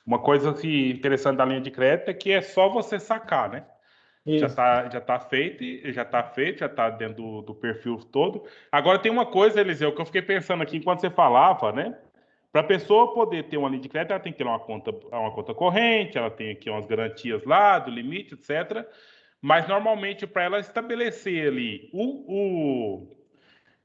Uma coisa interessante da linha de crédito é que é só você sacar, né? Isso. Já tá feito, já tá dentro do perfil todo. Agora tem uma coisa, Eliseu, que eu fiquei pensando aqui enquanto você falava, né? Para a pessoa poder ter uma linha de crédito, ela tem que ter uma conta corrente, ela tem aqui umas garantias lá, do limite, etc. Mas normalmente para ela estabelecer ali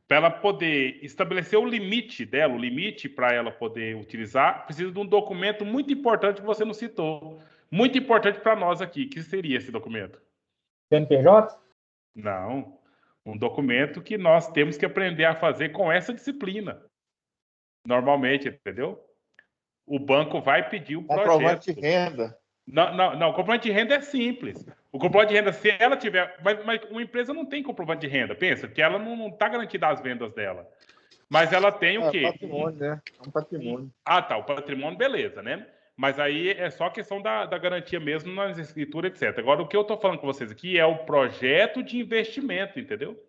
para ela poder estabelecer o limite dela, o limite para ela poder utilizar, precisa de um documento muito importante que você não citou. Muito importante para nós aqui. Que seria esse documento? CNPJ? Não. Um documento que nós temos que aprender a fazer com essa disciplina. Normalmente, entendeu? O banco vai pedir o projeto. Comprovante de renda. Não, comprovante de renda é simples. O comprovante de renda, se ela tiver... Mas uma empresa não tem comprovante de renda, pensa, que ela não está garantida as vendas dela. Mas ela tem o quê? Patrimônio, né? É um patrimônio. Tá, o patrimônio, beleza, né? Mas aí é só questão da garantia mesmo nas escrituras, etc. Agora, o que eu estou falando com vocês aqui é o projeto de investimento, entendeu?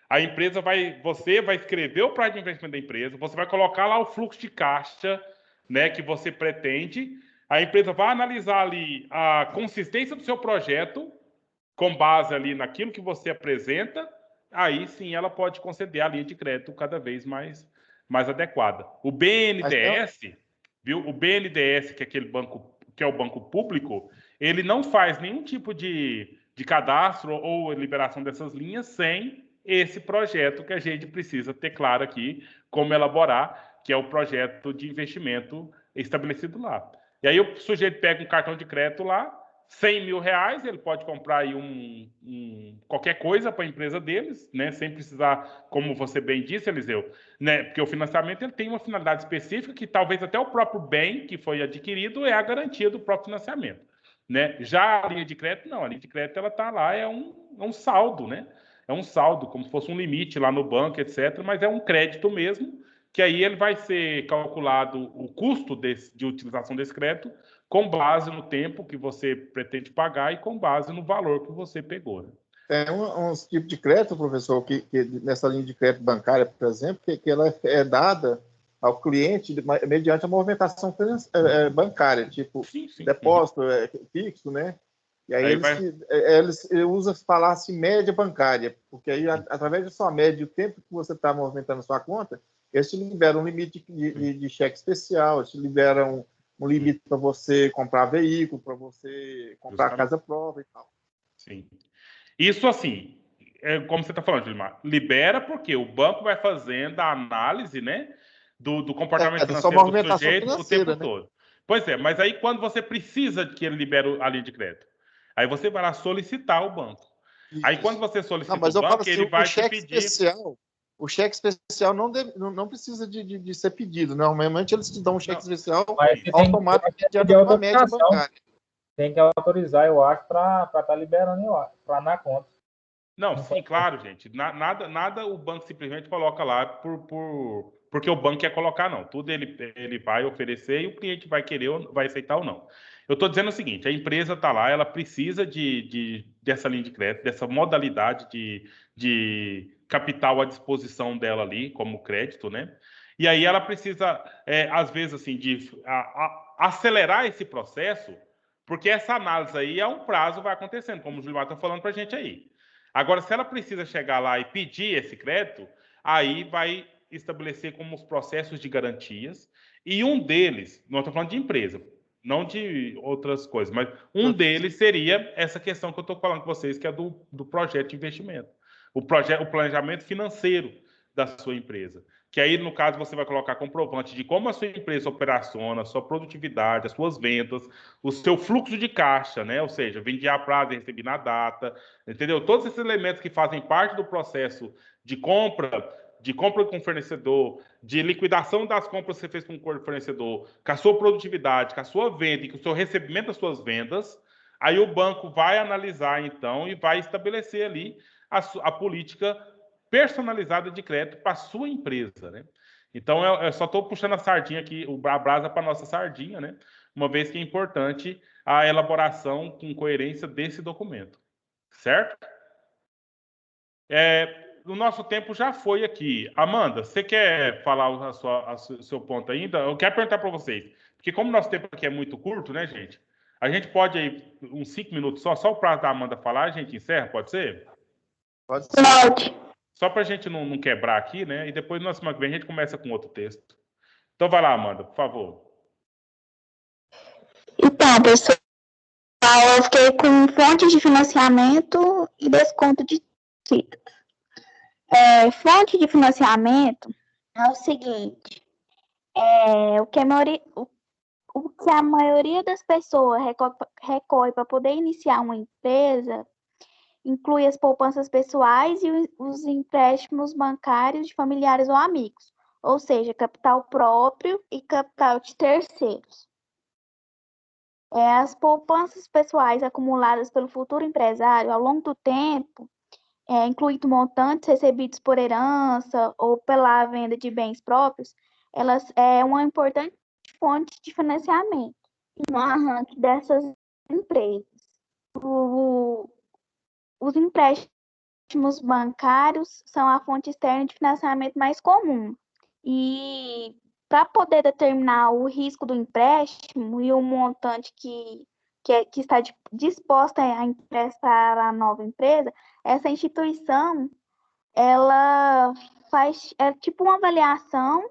A empresa você vai escrever o projeto de investimento da empresa, você vai colocar lá o fluxo de caixa, né, que você pretende. A empresa vai analisar ali a consistência do seu projeto, com base ali naquilo que você apresenta, aí sim ela pode conceder a linha de crédito cada vez mais adequada. O BNDES, viu? O BNDES, que é aquele banco, que é o banco público, ele não faz nenhum tipo de cadastro ou liberação dessas linhas sem esse projeto que a gente precisa ter claro aqui como elaborar, que é o projeto de investimento estabelecido lá. E aí o sujeito pega um cartão de crédito lá, R$ 100.000, ele pode comprar aí qualquer coisa para a empresa deles, né? Sem precisar, como você bem disse, Eliseu, né? Porque o financiamento ele tem uma finalidade específica que talvez até o próprio bem que foi adquirido é a garantia do próprio financiamento, né? Já a linha de crédito, não. A linha de crédito ela está lá, é um saldo, né? É um saldo, como se fosse um limite lá no banco, etc. Mas é um crédito mesmo, que aí ele vai ser calculado o custo de utilização desse crédito com base no tempo que você pretende pagar e com base no valor que você pegou. Né? Tem uns tipos de crédito, professor, que nessa linha de crédito bancária, por exemplo, que ela é dada ao cliente mediante a movimentação bancária, tipo sim. depósito fixo, né? E aí eles usam falar assim, média bancária, porque aí, através da sua média, o tempo que você está movimentando a sua conta, eles te liberam um limite de cheque especial, eles te liberam um limite para você comprar veículo, para você comprar casa própria e tal. Sim. Isso, assim, como você está falando, Gilmar, libera porque o banco vai fazendo a análise, né, do comportamento financeiro do sujeito o tempo todo. Pois é, mas aí quando você precisa que ele libere a linha de crédito, aí você vai lá solicitar o banco. Isso. Aí quando você solicita o banco, assim, ele vai te pedir... O cheque especial não precisa de ser pedido. Normalmente eles te dão um cheque especial automático de uma média bancária. Tem que autorizar, eu acho, para estar liberando, para na conta. Não, sim, claro, gente. Nada o banco simplesmente coloca lá porque o banco quer colocar, não. Tudo ele vai oferecer e o cliente vai querer, vai aceitar ou não. Eu estou dizendo o seguinte, a empresa está lá, ela precisa dessa linha de crédito, dessa modalidade de capital à disposição dela ali, como crédito, né? E aí ela precisa, às vezes, assim, de acelerar esse processo, porque essa análise aí um prazo vai acontecendo, como o Gilmar está falando para a gente aí. Agora, se ela precisa chegar lá e pedir esse crédito, aí vai estabelecer como os processos de garantias, e um deles, não estou falando de empresa, não de outras coisas, mas um deles seria essa questão que eu estou falando com vocês, que é do projeto de investimento. O planejamento financeiro da sua empresa. Que aí, no caso, você vai colocar comprovante de como a sua empresa operaciona, a sua produtividade, as suas vendas, o seu fluxo de caixa, né? Ou seja, vendi a prazo e recebi na data, entendeu? Todos esses elementos que fazem parte do processo de compra com o fornecedor, de liquidação das compras que você fez com o fornecedor, com a sua produtividade, com a sua venda e com o seu recebimento das suas vendas, aí o banco vai analisar, então, e vai estabelecer ali a política personalizada de crédito para a sua empresa, né? Então, eu só estou puxando a sardinha aqui, a brasa para a nossa sardinha, né? Uma vez que é importante a elaboração com coerência desse documento. Certo? O nosso tempo já foi aqui. Amanda, você quer falar o seu ponto ainda? Eu quero perguntar para vocês, porque como o nosso tempo aqui é muito curto, né, gente? A gente pode aí, uns 5 minutos só o prazo da Amanda falar, a gente encerra, pode ser? Pode ser. Só para a gente não quebrar aqui, né? E depois, na semana que vem, a gente começa com outro texto. Então, vai lá, Amanda, por favor. Então, pessoal, eu fiquei com fonte de financiamento e desconto de títulos. Fonte de financiamento é o seguinte, o que a maioria das pessoas recorre para poder iniciar uma empresa inclui as poupanças pessoais e os empréstimos bancários de familiares ou amigos, ou seja, capital próprio e capital de terceiros. As poupanças pessoais acumuladas pelo futuro empresário ao longo do tempo, incluindo montantes recebidos por herança ou pela venda de bens próprios, elas é uma importante fonte de financiamento no arranque dessas empresas. Os empréstimos bancários são a fonte externa de financiamento mais comum. E para poder determinar o risco do empréstimo e o montante que está disposta a emprestar à nova empresa, essa instituição ela faz tipo uma avaliação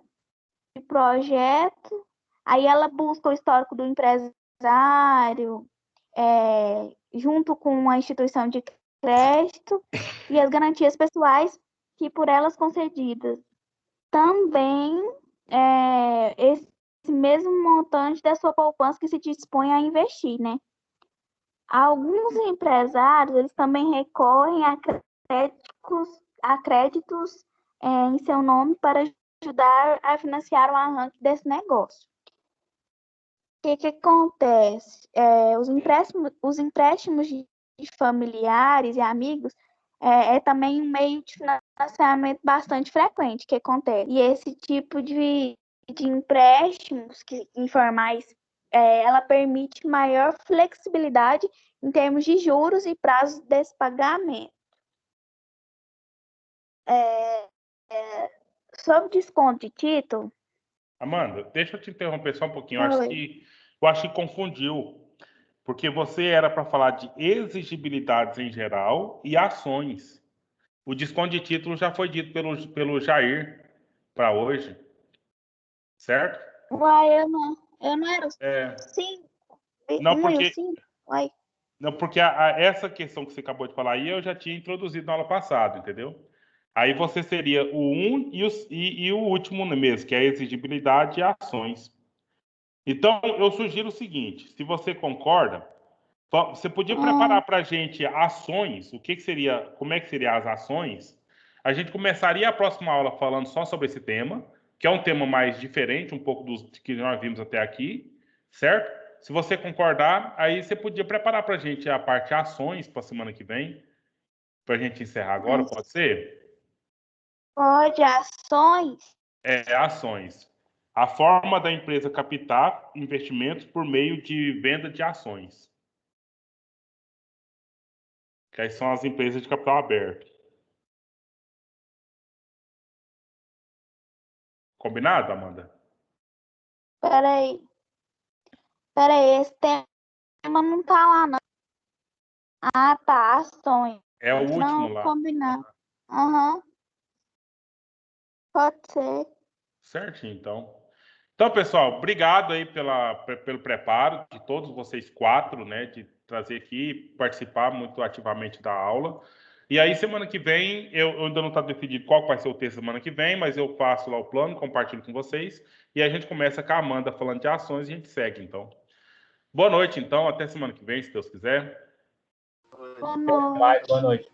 de projeto, aí ela busca o histórico do empresário, junto com a instituição de crédito e as garantias pessoais que por elas concedidas. Também esse mesmo montante da sua poupança que se dispõe a investir, né? Alguns empresários, eles também recorrem a créditos em seu nome para ajudar a financiar o arranque desse negócio. O que acontece? Os empréstimos de familiares e amigos é também um meio de financiamento bastante frequente que acontece. E esse tipo de empréstimos informais, ela permite maior flexibilidade em termos de juros e prazos desse pagamento. Sobre desconto de título. Amanda, deixa eu te interromper só um pouquinho. Eu acho que confundiu. Porque você era para falar de exigibilidades em geral e ações. O desconto de título já foi dito pelo Jair para hoje. Certo? Uai, eu não era Sim. Não, porque... Uai. Não, porque essa questão que você acabou de falar aí, eu já tinha introduzido na aula passada, entendeu? Aí você seria o 1 e o último mesmo, que é a exigibilidade e ações. Então, eu sugiro o seguinte, se você concorda, você podia preparar para a gente ações, como é que seriam as ações? A gente começaria a próxima aula falando só sobre esse tema, que é um tema mais diferente, um pouco dos que nós vimos até aqui, certo? Se você concordar, aí você podia preparar para a gente a parte ações para a semana que vem, para a gente encerrar agora, pode ser? Pode, ações? Ações. A forma da empresa captar investimentos por meio de venda de ações. Que aí são as empresas de capital aberto. Combinado, Amanda? Peraí, esse tema não tá lá, não. Ah, tá, ações. É o último lá. Combinado. Aham. Pode ser. Certinho, então. Então, pessoal, obrigado aí pelo preparo de todos vocês 4, né, de trazer aqui, participar muito ativamente da aula. E aí, semana que vem, eu ainda não está decidido qual vai ser o texto semana que vem, mas eu faço lá o plano, compartilho com vocês, e a gente começa com a Amanda falando de ações e a gente segue, então. Boa noite, então, até semana que vem, se Deus quiser. Boa noite. Boa noite.